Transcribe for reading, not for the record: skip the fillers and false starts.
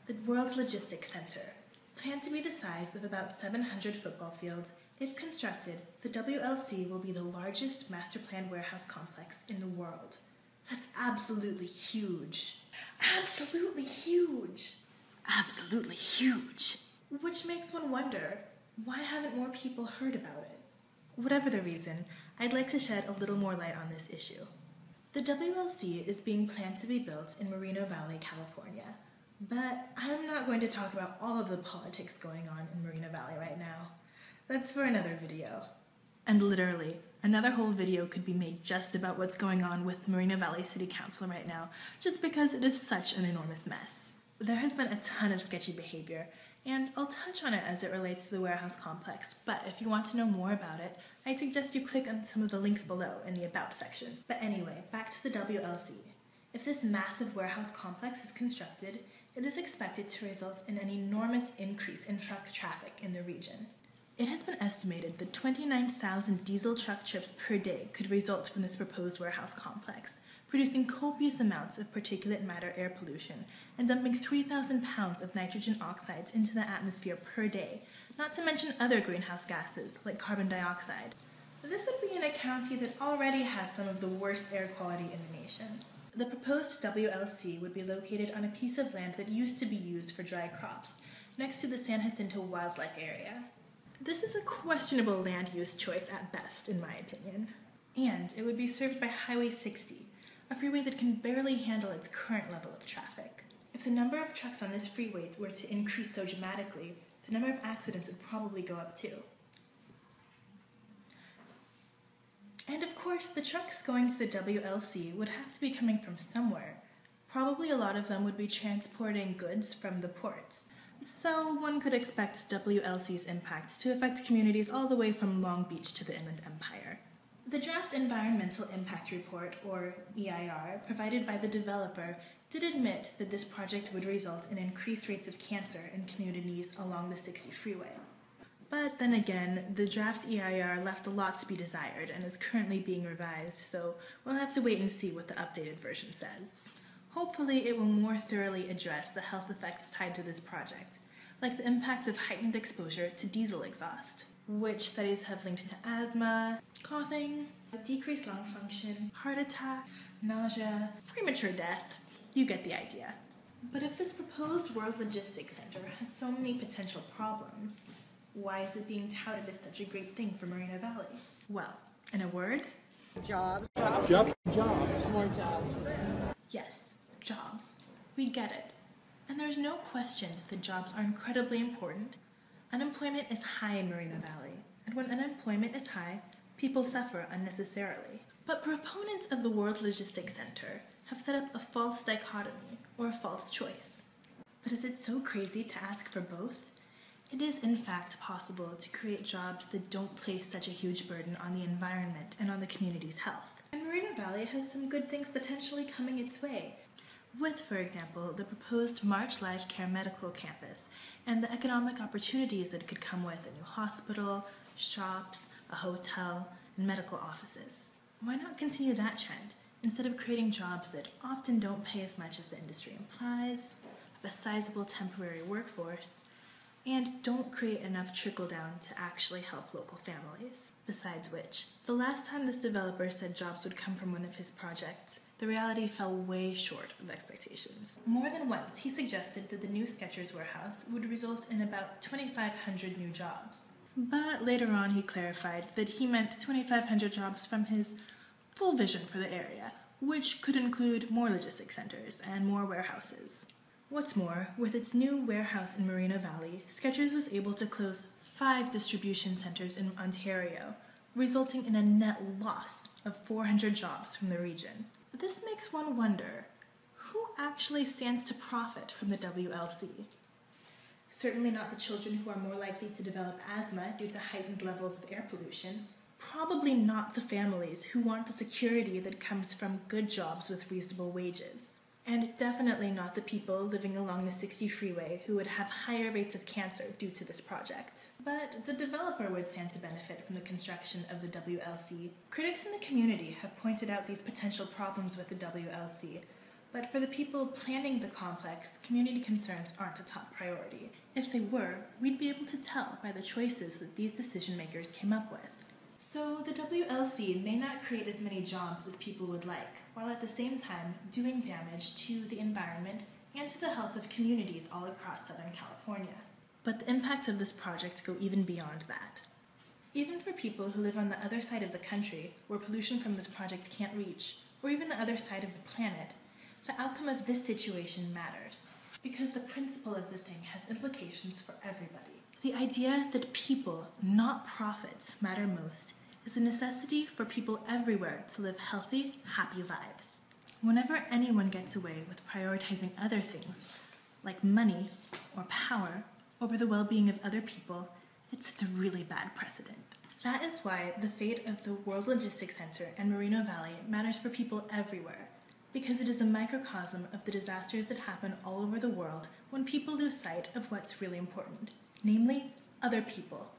The World Logistics Center. Planned to be the size of about 700 football fields, if constructed, the WLC will be the largest master-planned warehouse complex in the world. That's absolutely huge. Absolutely huge. Absolutely huge. Which makes one wonder, why haven't more people heard about it? Whatever the reason, I'd like to shed a little more light on this issue. The WLC is being planned to be built in Moreno Valley, California. But I'm not going to talk about all of the politics going on in Moreno Valley right now. That's for another video. And literally, another whole video could be made just about what's going on with Moreno Valley City Council right now, just because it is such an enormous mess. There has been a ton of sketchy behavior, and I'll touch on it as it relates to the warehouse complex, but if you want to know more about it, I suggest you click on some of the links below in the About section. But anyway, back to the WLC. If this massive warehouse complex is constructed, it is expected to result in an enormous increase in truck traffic in the region. It has been estimated that 29,000 diesel truck trips per day could result from this proposed warehouse complex, producing copious amounts of particulate matter air pollution and dumping 3,000 pounds of nitrogen oxides into the atmosphere per day, not to mention other greenhouse gases like carbon dioxide. This would be in a county that already has some of the worst air quality in the nation. The proposed WLC would be located on a piece of land that used to be used for dry crops, next to the San Jacinto Wildlife Area. This is a questionable land use choice at best, in my opinion. And it would be served by Highway 60, a freeway that can barely handle its current level of traffic. If the number of trucks on this freeway were to increase so dramatically, the number of accidents would probably go up too. And of course, the trucks going to the WLC would have to be coming from somewhere. Probably a lot of them would be transporting goods from the ports. So one could expect WLC's impact to affect communities all the way from Long Beach to the Inland Empire. The Draft Environmental Impact Report, or EIR, provided by the developer did admit that this project would result in increased rates of cancer in communities along the 60 freeway. But then again, the draft EIR left a lot to be desired and is currently being revised, so we'll have to wait and see what the updated version says. Hopefully it will more thoroughly address the health effects tied to this project, like the impact of heightened exposure to diesel exhaust, which studies have linked to asthma, coughing, decreased lung function, heart attack, nausea, premature death. You get the idea. But if this proposed World Logistics Center has so many potential problems, why is it being touted as such a great thing for Moreno Valley? Well, in a word, Jobs. More jobs. Yes, jobs. We get it. And there's no question that jobs are incredibly important. Unemployment is high in Moreno Valley, and when unemployment is high, people suffer unnecessarily. But proponents of the World Logistics Center have set up a false dichotomy, or a false choice. But is it so crazy to ask for both? It is in fact possible to create jobs that don't place such a huge burden on the environment and on the community's health. And Moreno Valley has some good things potentially coming its way, with, for example, the proposed March Life Care Medical Campus and the economic opportunities that could come with a new hospital, shops, a hotel, and medical offices. Why not continue that trend instead of creating jobs that often don't pay as much as the industry implies, have a sizable temporary workforce, and don't create enough trickle-down to actually help local families. Besides which, the last time this developer said jobs would come from one of his projects, the reality fell way short of expectations. More than once, he suggested that the new Skechers warehouse would result in about 2,500 new jobs. But later on, he clarified that he meant 2,500 jobs from his full vision for the area, which could include more logistics centers and more warehouses. What's more, with its new warehouse in Moreno Valley, Skechers was able to close 5 distribution centers in Ontario, resulting in a net loss of 400 jobs from the region. This makes one wonder, who actually stands to profit from the WLC? Certainly not the children who are more likely to develop asthma due to heightened levels of air pollution. Probably not the families who want the security that comes from good jobs with reasonable wages. And definitely not the people living along the 60 freeway who would have higher rates of cancer due to this project. But the developer would stand to benefit from the construction of the WLC. Critics in the community have pointed out these potential problems with the WLC, But for the people planning the complex, community concerns aren't a top priority. If they were, we'd be able to tell by the choices that these decision makers came up with. So the WLC may not create as many jobs as people would like, while at the same time doing damage to the environment and to the health of communities all across Southern California. But the impacts of this project go even beyond that. Even for people who live on the other side of the country, where pollution from this project can't reach, or even the other side of the planet, the outcome of this situation matters, because the principle of the thing has implications for everybody. The idea that people, not profits, matter most is a necessity for people everywhere to live healthy, happy lives. Whenever anyone gets away with prioritizing other things, like money or power, over the well-being of other people, it sets a really bad precedent. That is why the fate of the World Logistics Center and Moreno Valley matters for people everywhere, because it is a microcosm of the disasters that happen all over the world when people lose sight of what's really important, namely, other people,